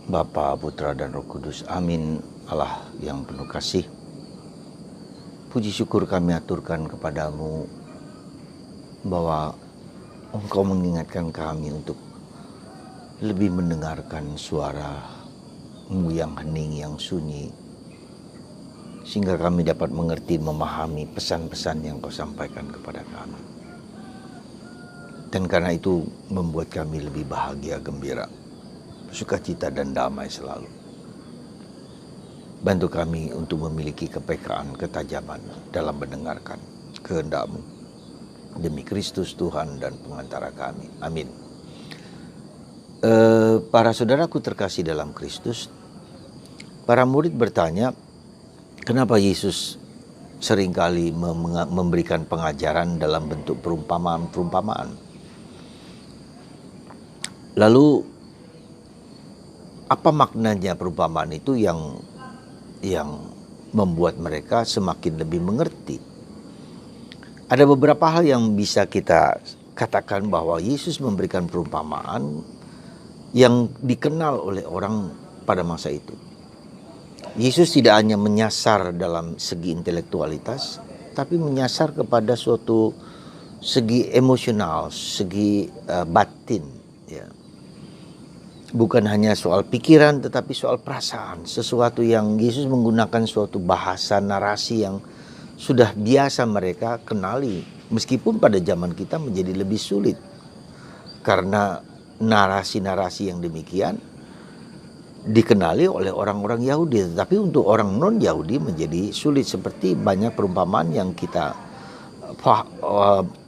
Bapa, Putra, dan Roh Kudus. Amin. Allah yang penuh kasih, puji syukur kami aturkan kepadamu bahwa Engkau mengingatkan kami untuk lebih mendengarkan suara-Mu yang hening, yang sunyi, sehingga kami dapat mengerti, memahami pesan-pesan yang Kau sampaikan kepada kami. Dan karena itu membuat kami lebih bahagia, gembira, sukacita dan damai selalu. Bantu kami untuk memiliki kepekaan, ketajaman dalam mendengarkan kehendak-Mu. Demi Kristus Tuhan dan pengantara kami. Amin. Para saudaraku terkasih dalam Kristus, para murid bertanya, kenapa Yesus seringkali memberikan pengajaran dalam bentuk perumpamaan-perumpamaan? Lalu, apa maknanya perumpamaan itu yang membuat mereka semakin lebih mengerti? Ada beberapa hal yang bisa kita katakan bahwa Yesus memberikan perumpamaan yang dikenal oleh orang pada masa itu. Yesus tidak hanya menyasar dalam segi intelektualitas, tapi menyasar kepada suatu segi emosional, segi batin. Ya. Bukan hanya soal pikiran, tetapi soal perasaan. Sesuatu yang Yesus menggunakan suatu bahasa narasi yang sudah biasa mereka kenali, meskipun pada zaman kita menjadi lebih sulit karena narasi-narasi yang demikian dikenali oleh orang-orang Yahudi, tetapi untuk orang non-Yahudi menjadi sulit, seperti banyak perumpamaan yang kita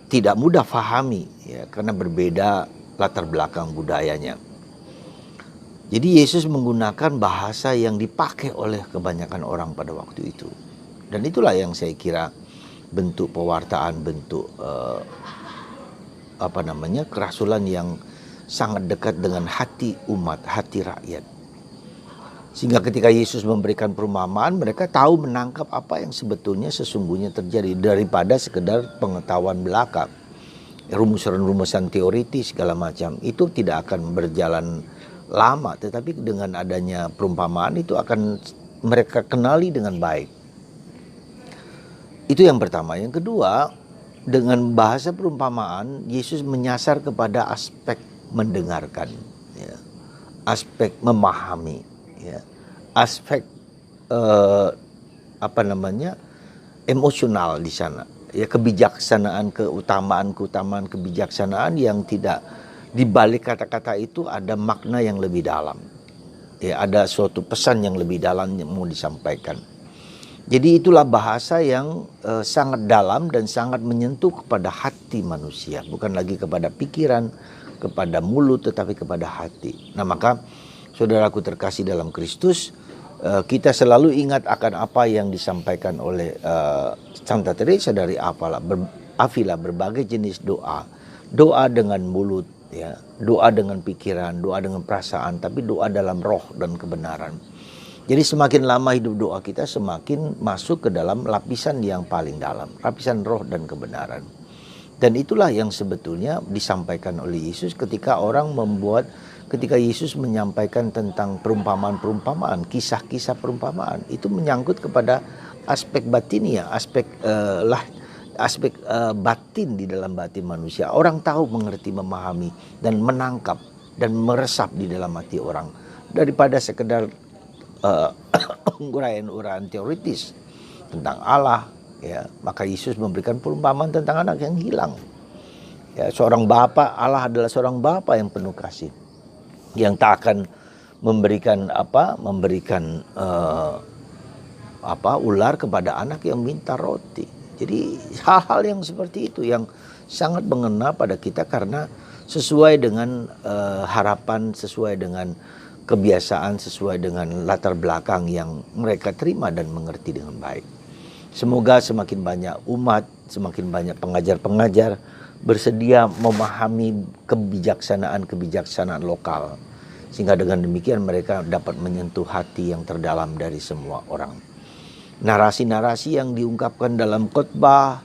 tidak mudah fahami ya, karena berbeda latar belakang budayanya. Jadi Yesus menggunakan bahasa yang dipakai oleh kebanyakan orang pada waktu itu. Dan itulah yang saya kira bentuk pewartaan, bentuk kerasulan yang sangat dekat dengan hati umat, hati rakyat. Sehingga ketika Yesus memberikan perumpamaan, mereka tahu menangkap apa yang sebetulnya sesungguhnya terjadi daripada sekedar pengetahuan belaka. Rumusan-rumusan teoritis segala macam itu tidak akan berjalan lama, tetapi dengan adanya perumpamaan itu akan mereka kenali dengan baik. Itu yang pertama. Yang kedua, dengan bahasa perumpamaan Yesus menyasar kepada aspek mendengarkan, ya, aspek memahami, ya, aspek emosional di sana, ya, kebijaksanaan, keutamaan kebijaksanaan yang tidak di balik kata-kata itu ada makna yang lebih dalam, ya, ada suatu pesan yang lebih dalam yang mau disampaikan. Jadi itulah bahasa yang sangat dalam dan sangat menyentuh kepada hati manusia, bukan lagi kepada pikiran, kepada mulut, tetapi kepada hati. Nah, maka saudaraku terkasih dalam Kristus, kita selalu ingat akan apa yang disampaikan oleh Santa Teresa dari Avila, berbagai jenis doa. Doa dengan mulut, ya, doa dengan pikiran, doa dengan perasaan, tapi doa dalam roh dan kebenaran. Jadi semakin lama hidup doa kita semakin masuk ke dalam lapisan yang paling dalam, lapisan roh dan kebenaran. Dan itulah yang sebetulnya disampaikan oleh Yesus ketika Yesus menyampaikan tentang perumpamaan-perumpamaan, kisah-kisah perumpamaan. Itu menyangkut kepada aspek batinia, aspek batin di dalam batin manusia. Orang tahu, mengerti, memahami, dan menangkap, dan meresap di dalam hati orang. Daripada sekedar uraian-uraian teoritis tentang Allah, ya, maka Yesus memberikan perumpamaan tentang anak yang hilang. Ya, seorang bapa, Allah adalah seorang bapa yang penuh kasih, yang tak akan memberikan ular kepada anak yang minta roti. Jadi hal-hal yang seperti itu yang sangat mengena pada kita karena sesuai dengan harapan, sesuai dengan kebiasaan, sesuai dengan latar belakang yang mereka terima dan mengerti dengan baik. Semoga semakin banyak umat, semakin banyak pengajar-pengajar bersedia memahami kebijaksanaan lokal, sehingga dengan demikian mereka dapat menyentuh hati yang terdalam dari semua orang. Narasi-narasi yang diungkapkan dalam khotbah,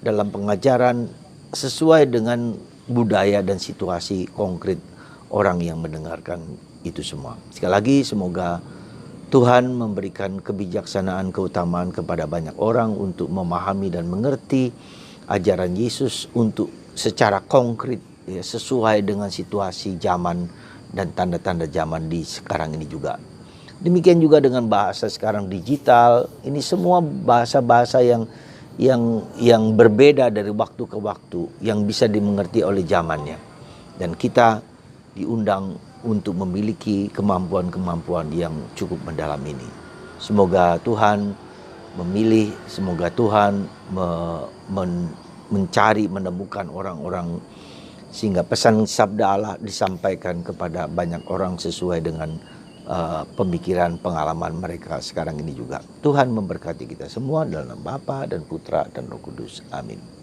dalam pengajaran, sesuai dengan budaya dan situasi konkret orang yang mendengarkan. itu semua. Sekali lagi semoga Tuhan memberikan kebijaksanaan, keutamaan kepada banyak orang untuk memahami dan mengerti ajaran Yesus untuk secara konkret ya, sesuai dengan situasi zaman dan tanda-tanda zaman di sekarang ini juga. Demikian juga dengan bahasa sekarang digital, ini semua bahasa-bahasa yang berbeda dari waktu ke waktu, yang bisa dimengerti oleh zamannya. Dan kita diundang untuk memiliki kemampuan-kemampuan yang cukup mendalam ini. Semoga Tuhan memilih, semoga Tuhan mencari, menemukan orang-orang sehingga pesan sabda Allah disampaikan kepada banyak orang sesuai dengan pemikiran, pengalaman mereka sekarang ini juga. Tuhan memberkati kita semua dalam nama Bapa dan Putra dan Roh Kudus. Amin.